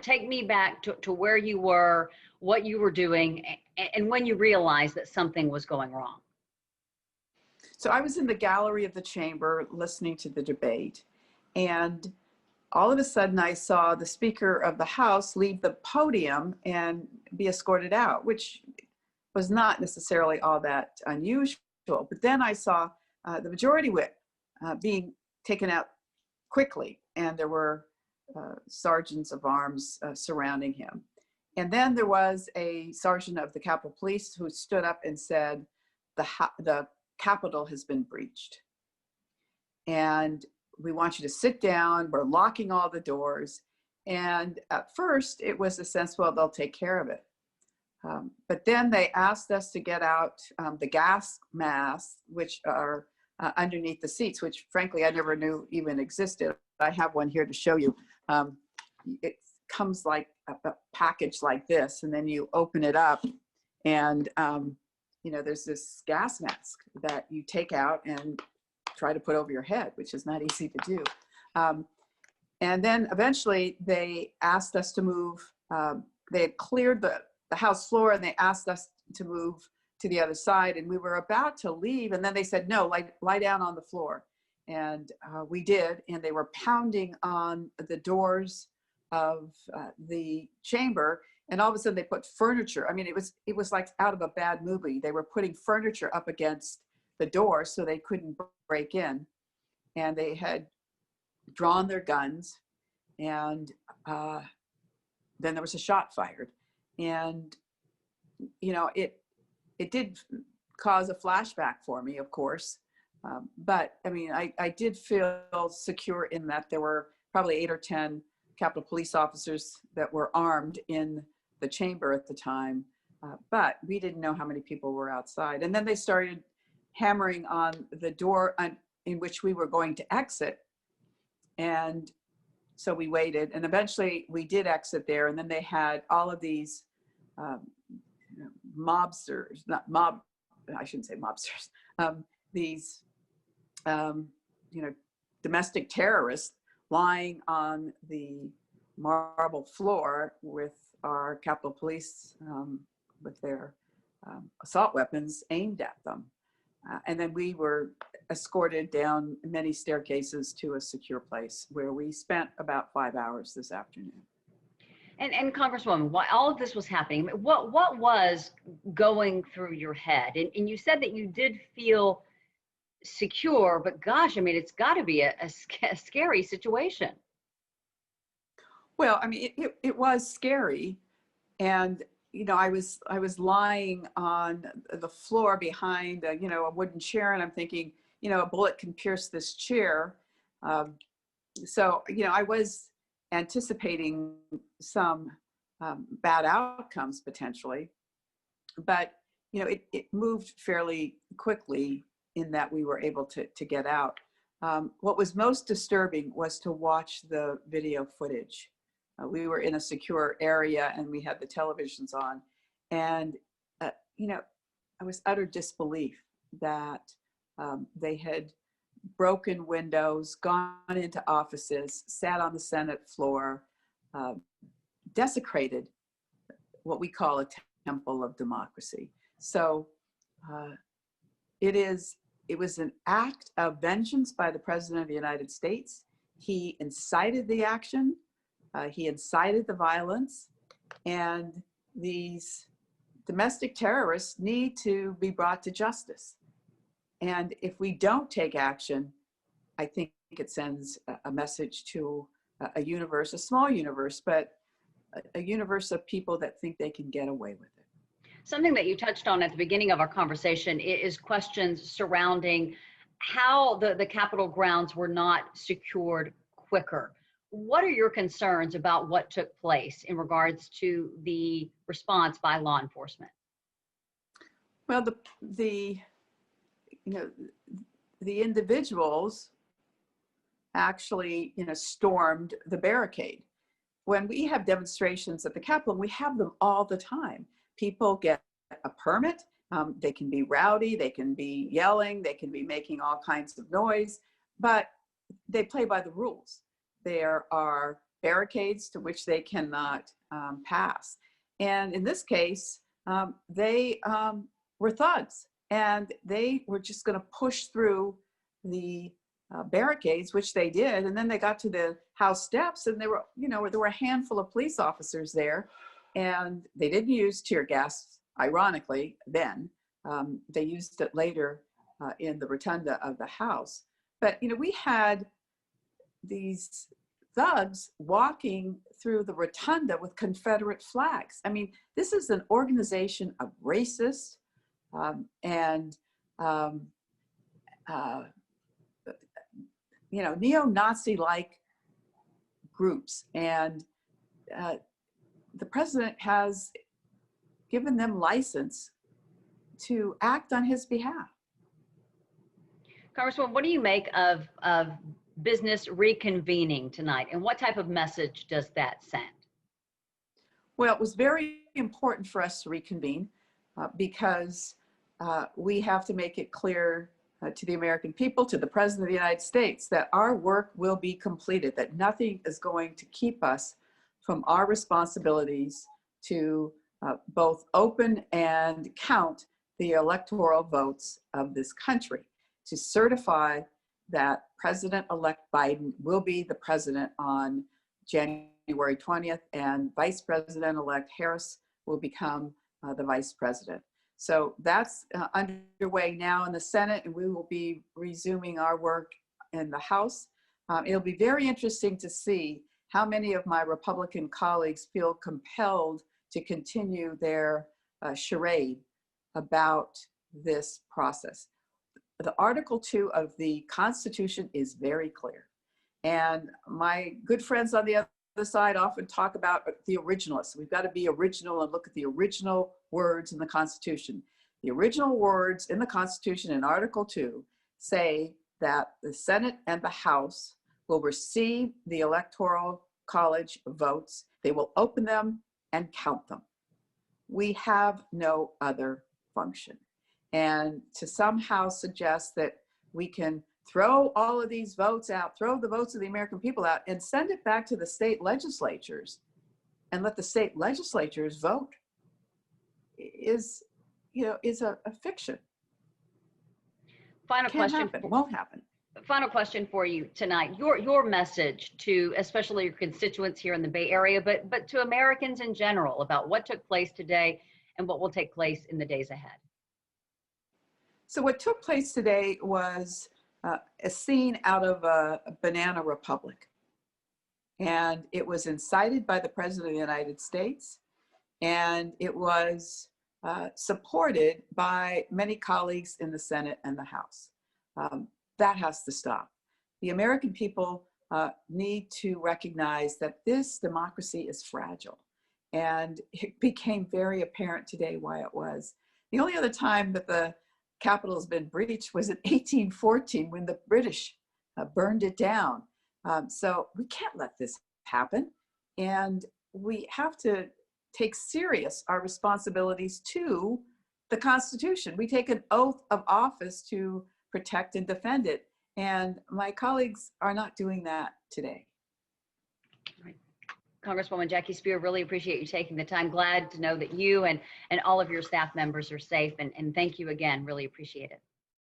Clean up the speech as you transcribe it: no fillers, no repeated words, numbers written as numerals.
take me back to where you were, what you were doing, and when you realized that something was going wrong. So I was in the gallery of the chamber listening to the debate, and all of a sudden I saw the Speaker of the House leave the podium and be escorted out, which was not necessarily all that unusual. But then I saw the Majority Whip being taken out quickly, and there were sergeants of arms surrounding him. And then there was a sergeant of the Capitol Police who stood up and said, the Capitol has been breached. And we want you to sit down. We're locking all the doors. And at first it was a sense, well, they'll take care of it. But then they asked us to get out the gas masks, which are underneath the seats, which frankly I never knew even existed. I have one here to show you. It comes like a package like this, and then you open it up, and you know, there's this gas mask that you take out and try to put over your head, which is not easy to do. And then eventually they asked us to move. They had cleared the House floor, and they asked us to move to the other side, and we were about to leave, and then they said, no, lie down on the floor. And we did, and they were pounding on the doors of the chamber, and all of a sudden they put furniture. I mean, it was like out of a bad movie. They were putting furniture up against the door so they couldn't break in, and they had drawn their guns, and then there was a shot fired. And you know, it did cause a flashback for me, of course, but I mean, I did feel secure in that there were probably 8 or 10 Capitol Police officers that were armed in the chamber at the time, but we didn't know how many people were outside. And then they started hammering on the door in which we were going to exit, and so we waited, and eventually we did exit there. And then they had all of these mobsters, not mob, I shouldn't say mobsters, these you know, domestic terrorists lying on the marble floor with our Capitol Police with their assault weapons aimed at them. And then we were escorted down many staircases to a secure place where we spent about 5 hours this afternoon. And Congresswoman, while all of this was happening, what was going through your head? And you said that you did feel secure, but gosh, I mean, it's got to be a scary situation. Well, I mean, it was scary, and you know, I was lying on the floor behind you know, a wooden chair, and I'm thinking, you know, a bullet can pierce this chair. So you know, I was anticipating some bad outcomes potentially, but you know, it moved fairly quickly in that we were able to get out. What was most disturbing was to watch the video footage. We were in a secure area and we had the televisions on, and you know, I was utter disbelief that they had broken windows, gone into offices, sat on the Senate floor, desecrated what we call a temple of democracy. So it was an act of vengeance by the President of the United States. He incited the action, he incited the violence, and these domestic terrorists need to be brought to justice. And if we don't take action, I think it sends a message to a universe, a small universe, but a universe of people that think they can get away with it. Something that you touched on at the beginning of our conversation is questions surrounding how the Capitol grounds were not secured quicker. What are your concerns about what took place in regards to the response by law enforcement? Well, you know, the individuals actually, you know, stormed the barricade. When we have demonstrations at the Capitol, we have them all the time. People get a permit. They can be rowdy, they can be yelling, they can be making all kinds of noise, but they play by the rules. There are barricades to which they cannot pass. And in this case, they were thugs, and they were just going to push through the barricades, which they did. And then they got to the House steps, and there were a handful of police officers there, and they didn't use tear gas, ironically, then. They used it later in the rotunda of the House. But, we had these thugs walking through the rotunda with Confederate flags. I mean, this is an organization of racists and neo-Nazi-like groups. And the president has given them license to act on his behalf. Congresswoman, what do you make of business reconvening tonight, and what type of message does that send? Well, it was very important for us to reconvene because we have to make it clear to the American people, to the President of the United States, that our work will be completed, that nothing is going to keep us from our responsibilities to both open and count the electoral votes of this country, to certify that President-elect Biden will be the president on January 20th, and Vice President-elect Harris will become the vice president. So that's underway now in the Senate, and we will be resuming our work in the House. It'll be very interesting to see how many of my Republican colleagues feel compelled to continue their charade about this process. The Article 2 of the Constitution is very clear. And my good friends on the other side often talk about the originalists. We've got to be original and look at the original words in the Constitution. The original words in the Constitution in Article 2 say that the Senate and the House will receive the Electoral College votes. They will open them and count them. We have no other function. And to somehow suggest that we can throw all of these votes out, throw the votes of the American people out, and send it back to the state legislatures and let the state legislatures vote is a fiction. Final Can't question. happen. Won't happen. Final question for you tonight. Your message to especially your constituents here in the Bay Area, but to Americans in general, about what took place today and what will take place in the days ahead. So what took place today was a scene out of a Banana Republic. And it was incited by the President of the United States. And it was supported by many colleagues in the Senate and the House. That has to stop. The American people need to recognize that this democracy is fragile. And it became very apparent today why it was. The only other time that the Capitol has been breached was in 1814 when the British burned it down. So we can't let this happen. And we have to take serious our responsibilities to the Constitution. We take an oath of office to protect and defend it. And my colleagues are not doing that today. Right. Congresswoman Jackie Speier, really appreciate you taking the time. Glad to know that you and all of your staff members are safe. And thank you again. Really appreciate it.